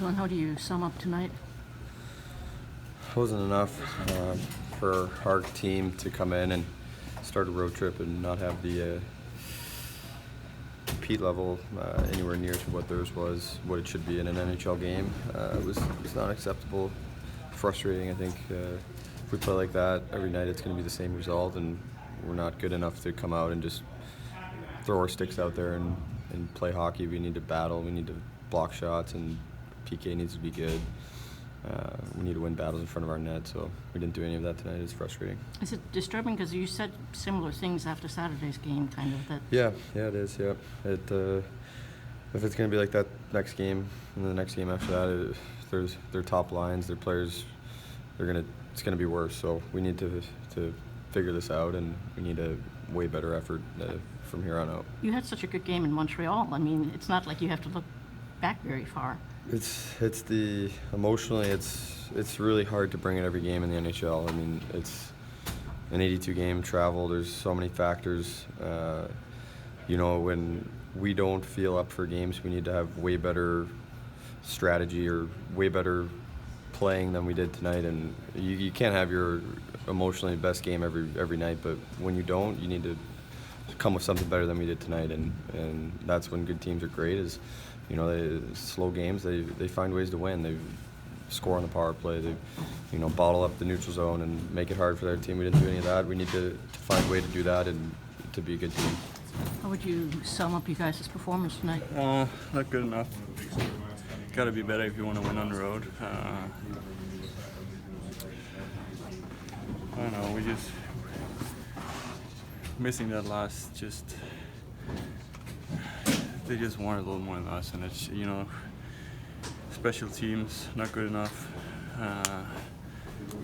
Dylan, how do you sum up tonight? Wasn't enough for our team to come in and start a road trip and not have the compete level anywhere near to what theirs was, what it should be in an NHL game. It was not acceptable, frustrating. I think if we play like that every night, it's going to be the same result, and we're not good enough to come out and just throw our sticks out there and play hockey. We need to battle. We need to block shots, and PK needs to be good. We need to win battles in front of our net, so we didn't do any of that tonight. It's frustrating. Is it disturbing because you said similar things after Saturday's game, kind of that? Yeah, it is. Yeah, if it's going to be like that next game and the next game after that, there's their top lines, their players, it's going to be worse. So we need to figure this out, and we need a way better effort from here on out. You had such a good game in Montreal. I mean, it's not like you have to look back very far. It's the emotionally it's really hard to bring in every game in the NHL. I mean, it's an 82 game travel. There's so many factors. When we don't feel up for games, we need to have way better strategy or way better playing than we did tonight. And you can't have your emotionally best game every night, but when you don't, you need to come with something better than we did tonight. And that's when good teams are great. Is slow games, they find ways to win. They score on the power play. They bottle up the neutral zone and make it hard for their team. We didn't do any of that. We need to find a way to do that and to be a good team. How would you sum up you guys' performance tonight? Not good enough. Got to be better if you want to win on the road. I don't know. We just missing that last. They just want a little more than us, and it's special teams not good enough.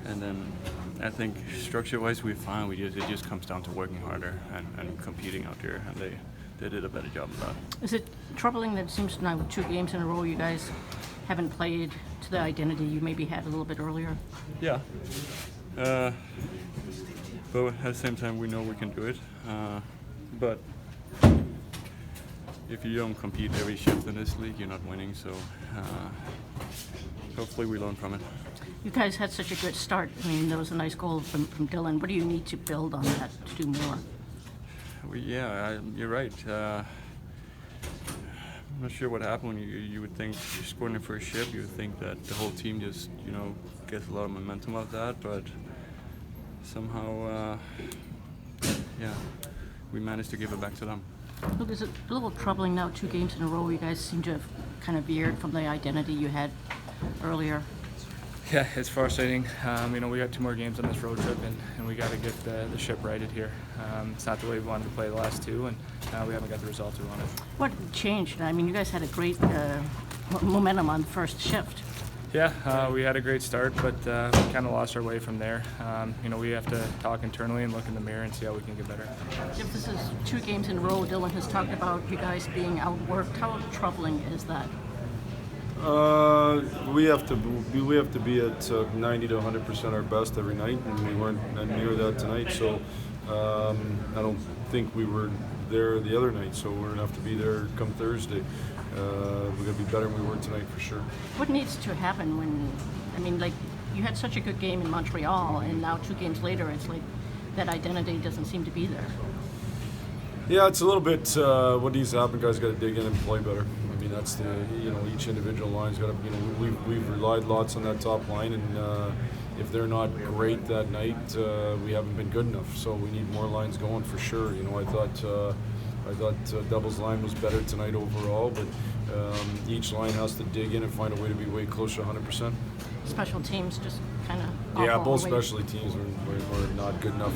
And then I think structure-wise we're fine. It just comes down to working harder and competing out there, and they did a better job of that. Is it troubling that it seems now with 2 games in a row you guys haven't played to the identity you maybe had a little bit earlier? Yeah. But at the same time we know we can do it. But if you don't compete every shift in this league, you're not winning. So hopefully we learn from it. You guys had such a good start. I mean, there was a nice goal from Dylan. What do you need to build on that to do more? You're right. I'm not sure what happened when you would think you're scoring the first shift. You would think that the whole team just gets a lot of momentum out of that, but somehow we managed to give it back to them. Look, is it a little troubling now 2 games in a row you guys seem to have kind of veered from the identity you had earlier? Yeah, it's frustrating. We got 2 more games on this road trip, and we got to get the ship righted here. It's not the way we wanted to play the last 2, and we haven't got the results we wanted. What changed? I mean, you guys had a great momentum on the first shift. Yeah, we had a great start, but we kind of lost our way from there. We have to talk internally and look in the mirror and see how we can get better. If this is 2 games in a row, Dylan has talked about you guys being outworked. How troubling is that? We have to be at 90 to 100% our best every night, and we weren't near that tonight. So I don't think we were there the other night. So we're gonna have to be there come Thursday. We're gonna be better than we were tonight for sure. What needs to happen you had such a good game in Montreal, and now 2 games later, it's like that identity doesn't seem to be there. Yeah, it's a little bit what needs to happen. Guys got to dig in and play better. I mean, that's each individual line's got to. We've relied lots on that top line, and if they're not great that night, we haven't been good enough. So we need more lines going for sure. I thought Double's line was better tonight overall, but each line has to dig in and find a way to be way closer to 100%. Special teams just kind of. Yeah, both specialty teams were not good enough.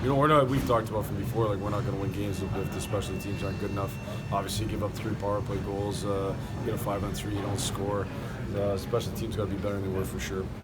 And, we're not. We've talked about from before. Like, we're not going to win games if the specialty teams aren't good enough. Obviously, you give up 3 power play goals. You get a 5-on-3, you don't score. Special teams got to be better than they were for sure.